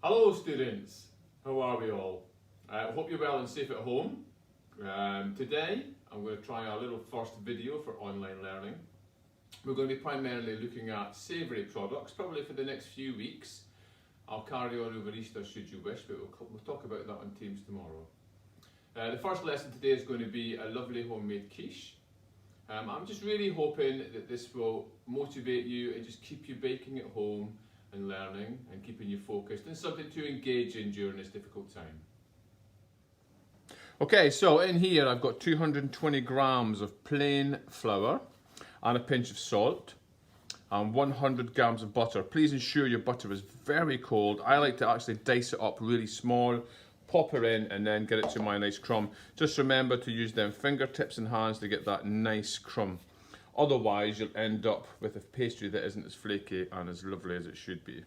Hello students, how are we all? Hope you're well and safe at home. Today I'm going to try our little first video for online learning. We're going to be primarily looking at savoury products, probably for the next few weeks. I'll carry on over Easter should you wish, but we'll talk about that on Teams tomorrow. The first lesson today is going to be a lovely homemade quiche. I'm just really hoping that this will motivate you and just keep you baking at home and learning and keeping you focused and something to engage in during this difficult time. Okay, so in here I've got 220 grams of plain flour and a pinch of salt and 100 grams of butter. Please ensure your butter is very cold. I like to actually dice it up really small, pop it in and then get it to my nice crumb. Just remember to use them fingertips and hands to get that nice crumb. Otherwise you'll end up with a pastry that isn't as flaky and as lovely as it should be.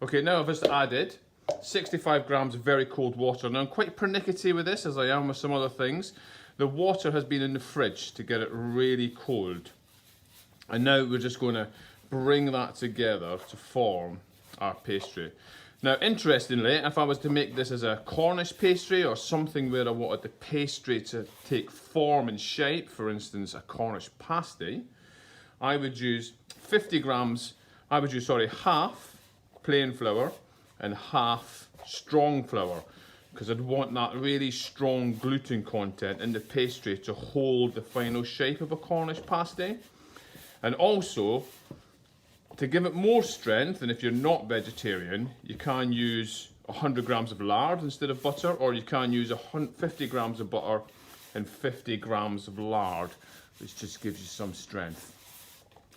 Okay, now I've just added 65 grams of very cold water. Now I'm quite pernickety with this, as I am with some other things. The water has been in the fridge to get it really cold. And now we're just going to bring that together to form our pastry. Now, interestingly, if I was to make this as a Cornish pastry or something where I wanted the pastry to take form and shape, for instance, a Cornish pasty, I would use half plain flour and half strong flour, because I'd want that really strong gluten content in the pastry to hold the final shape of a Cornish pasty. And also, to give it more strength, and if you're not vegetarian, you can use 100 grams of lard instead of butter, or you can use 50 grams of butter and 50 grams of lard, which just gives you some strength.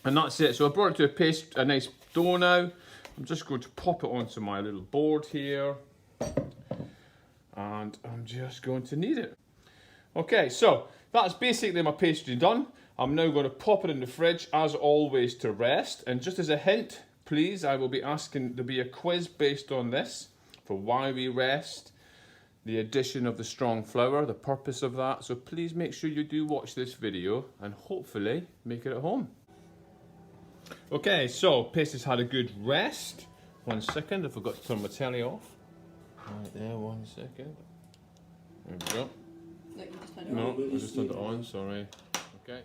And that's it. So I brought it to a nice dough now. I'm just going to pop it onto my little board here, and I'm just going to knead it. Okay, so that's basically my pastry done. I'm now going to pop it in the fridge, as always, to rest. And just as a hint, please, I will be asking, there'll be a quiz based on this for why we rest, the addition of the strong flour, the purpose of that. So please make sure you do watch this video and hopefully make it at home. Okay, so pastry's had a good rest. 1 second, I forgot to turn my telly off. Right there, 1 second. There we go. No, I just turned it on, sorry. Okay.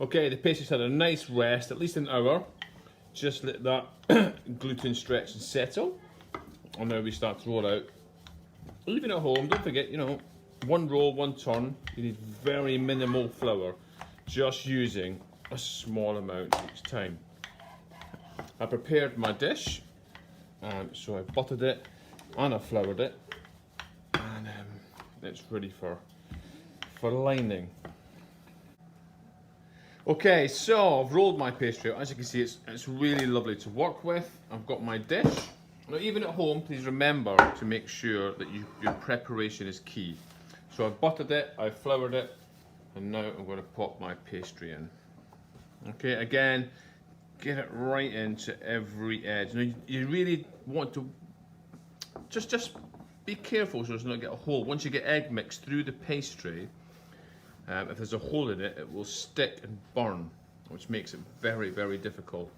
Okay, the pastry's had a nice rest, at least an hour. Just let that gluten stretch and settle. And now we start to roll out. Leaving it at home, don't forget, one roll, one turn. You need very minimal flour, just using a small amount each time. I prepared my dish, so I buttered it and I floured it, and it's ready for lining. Okay, so I've rolled my pastry out. As you can see, it's really lovely to work with. I've got my dish. Now, even at home, please remember to make sure that your preparation is key. So I've buttered it, I've floured it, and now I'm going to pop my pastry in. Okay, again, get it right into every edge. Now, you really want to just be careful so as not to get a hole. Once you get egg mix through the pastry, if there's a hole in it, it will stick and burn, which makes it very, very difficult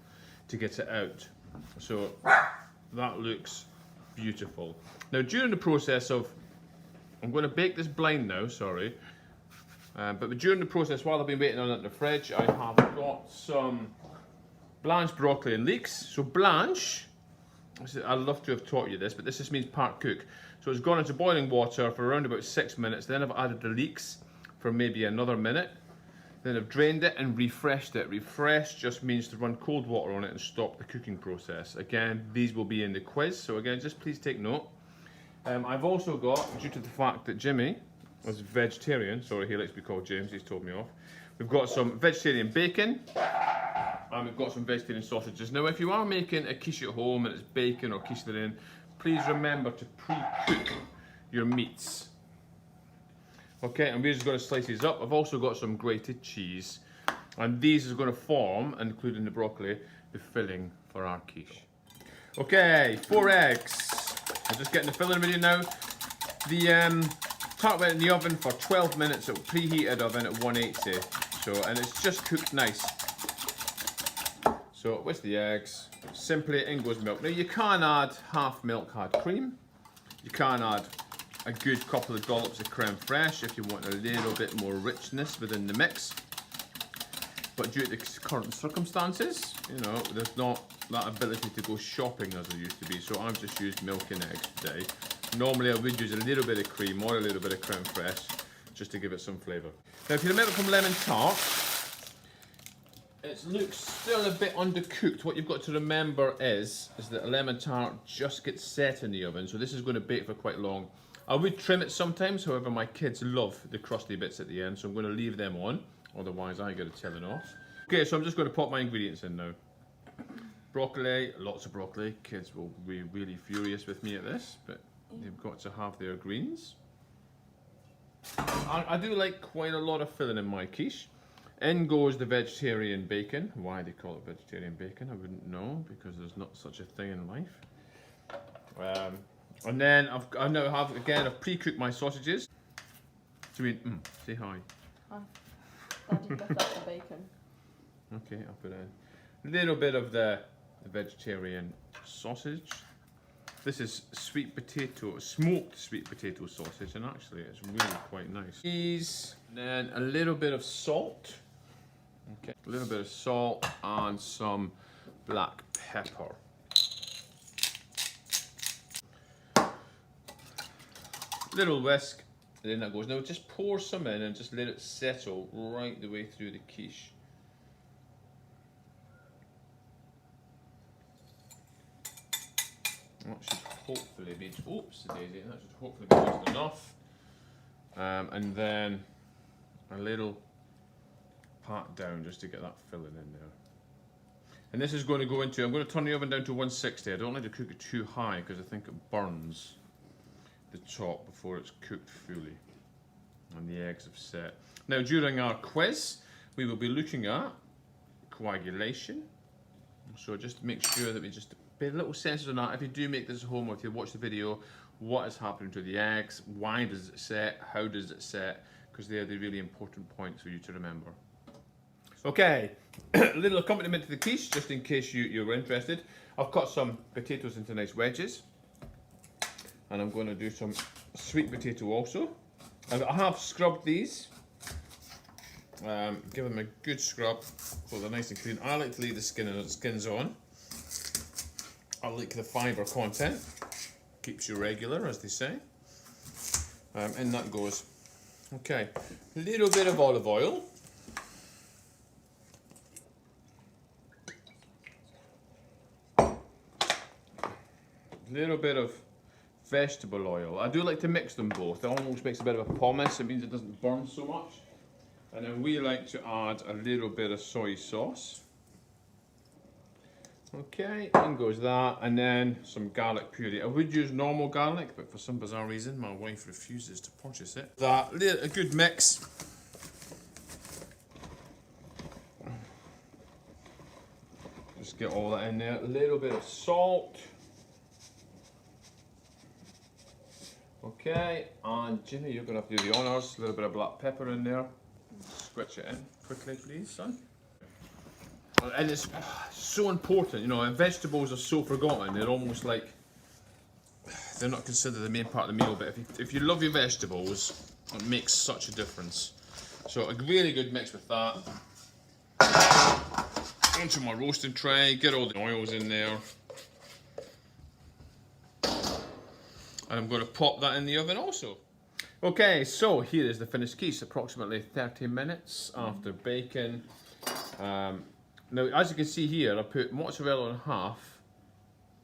to get it out. So that looks beautiful. Now, during the process of, I'm going to bake this blind now, sorry, but during the process, while I've been waiting on it in the fridge, I have got some blanched broccoli and leeks. So blanch, I'd love to have taught you this, but this just means part cook. So it's gone into boiling water for around about 6 minutes. Then I've added the leeks for maybe another minute. Then I've drained it and refreshed it. Refresh just means to run cold water on it and stop the cooking process. Again, these will be in the quiz, so again, just please take note. I've also got, due to the fact that Jimmy is vegetarian, sorry, he likes to be called James, he's told me off. We've got some vegetarian bacon, and we've got some vegetarian sausages. Now, if you are making a quiche at home and it's bacon or quiche therein, please remember to pre-cook your meats. Okay, and we're just going to slice these up. I've also got some grated cheese, and these are going to form, including the broccoli, the filling for our quiche. Okay, 4 eggs. I'm just getting the filling ready now. The tart went in the oven for 12 minutes at preheated oven at 180. And it's just cooked nice. So with the eggs, simply in goes milk. Now you can add half milk, half cream. You can add a good couple of dollops of creme fraiche if you want a little bit more richness within the mix. But due to the current circumstances, you know, there's not that ability to go shopping as there used to be. So I've just used milk and eggs today. Normally I would use a little bit of cream or a little bit of creme fraiche just to give it some flavour. Now if you remember from lemon tart, it looks still a bit undercooked. What you've got to remember is that a lemon tart just gets set in the oven, so this is going to bake for quite long. I would trim it sometimes, however my kids love the crusty bits at the end, so I'm going to leave them on, otherwise I get it telling off. Okay, so I'm just going to pop my ingredients in now. Broccoli, lots of broccoli. Kids will be really furious with me at this, but they've got to have their greens. I do like quite a lot of filling in my quiche. In goes the vegetarian bacon. Why they call it vegetarian bacon, I wouldn't know, because there's not such a thing in life. And then I've pre-cooked my sausages. Say hi. Hi. Daddy left out the bacon. Okay, I'll put in a little bit of the vegetarian sausage. This is smoked sweet potato sausage, and actually it's really quite nice. Cheese, and then a little bit of salt. Okay, a little bit of salt and some black pepper. Little whisk, and then that goes. Now just pour some in and just let it settle right the way through the quiche. That should hopefully be, oops, daisy, that should hopefully be just enough. And then a little pat down just to get that filling in there. And this is going to go into, I'm going to turn the oven down to 160. I don't like to cook it too high because I think it burns the top before it's cooked fully. And the eggs have set. Now during our quiz, we will be looking at coagulation. So just make sure that we just pay a little sense on that. If you do make this at home or if you watch the video, what is happening to the eggs? Why does it set? How does it set? Because they are the really important points for you to remember. Okay, a little accompaniment to the quiche, just in case you were interested. I've cut some potatoes into nice wedges. And I'm going to do some sweet potato also. I have scrubbed these. Give them a good scrub so they're nice and clean. I like to leave the skins on. I like the fibre content. Keeps you regular, as they say. And that goes. Okay, a little bit of olive oil. A little bit of vegetable oil. I do like to mix them both. It almost makes a bit of a pomace. It means it doesn't burn so much. And then we like to add a little bit of soy sauce. Okay, in goes that, and then some garlic puree. I would use normal garlic, but for some bizarre reason, my wife refuses to purchase it. A good mix. Just get all that in there. A little bit of salt. Okay, and Jimmy, you're going to have to do the honours. A little bit of black pepper in there. Switch it in quickly, please, son. And it's so important, you know, and vegetables are so forgotten. They're almost like, they're not considered the main part of the meal, but if you love your vegetables, it makes such a difference. So a really good mix with that. Onto my roasting tray, get all the oils in there. And I'm going to pop that in the oven also. Okay, so here is the finished quiche, approximately 30 minutes after baking. Now, as you can see here, I put mozzarella on half.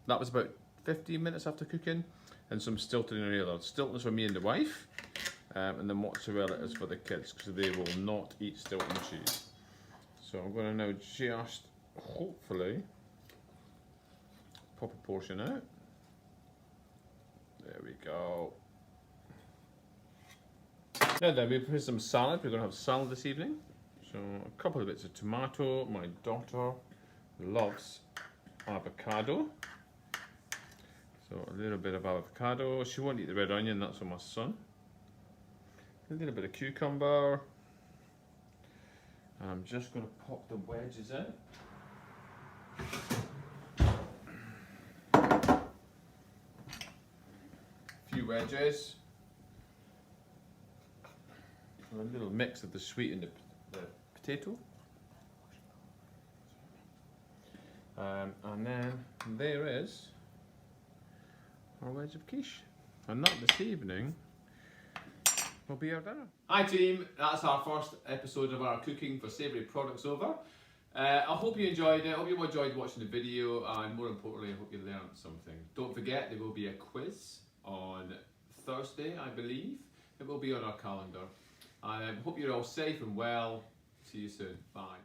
That was about 15 minutes after cooking, and some Stilton in there. Stilton is for me and the wife, and the mozzarella is for the kids because they will not eat Stilton cheese. So I'm going to now just, hopefully, pop a portion out. There we go. Now then, we put some salad. We're going to have salad this evening. So a couple of bits of tomato. My daughter loves avocado. So a little bit of avocado. She won't eat the red onion, that's for my son. A little bit of cucumber. And I'm just going to pop the wedges in. Few wedges. A little mix of the sweet and the potato. And then there is our wedge of quiche. And that this evening will be our dinner. Hi team, that's our first episode of our Cooking for Savoury Products over. I hope you enjoyed it, I hope you enjoyed watching the video, and more importantly I hope you learned something. Don't forget there will be a quiz on Thursday, I believe. It will be on our calendar. I hope you're all safe and well. See you soon. Bye.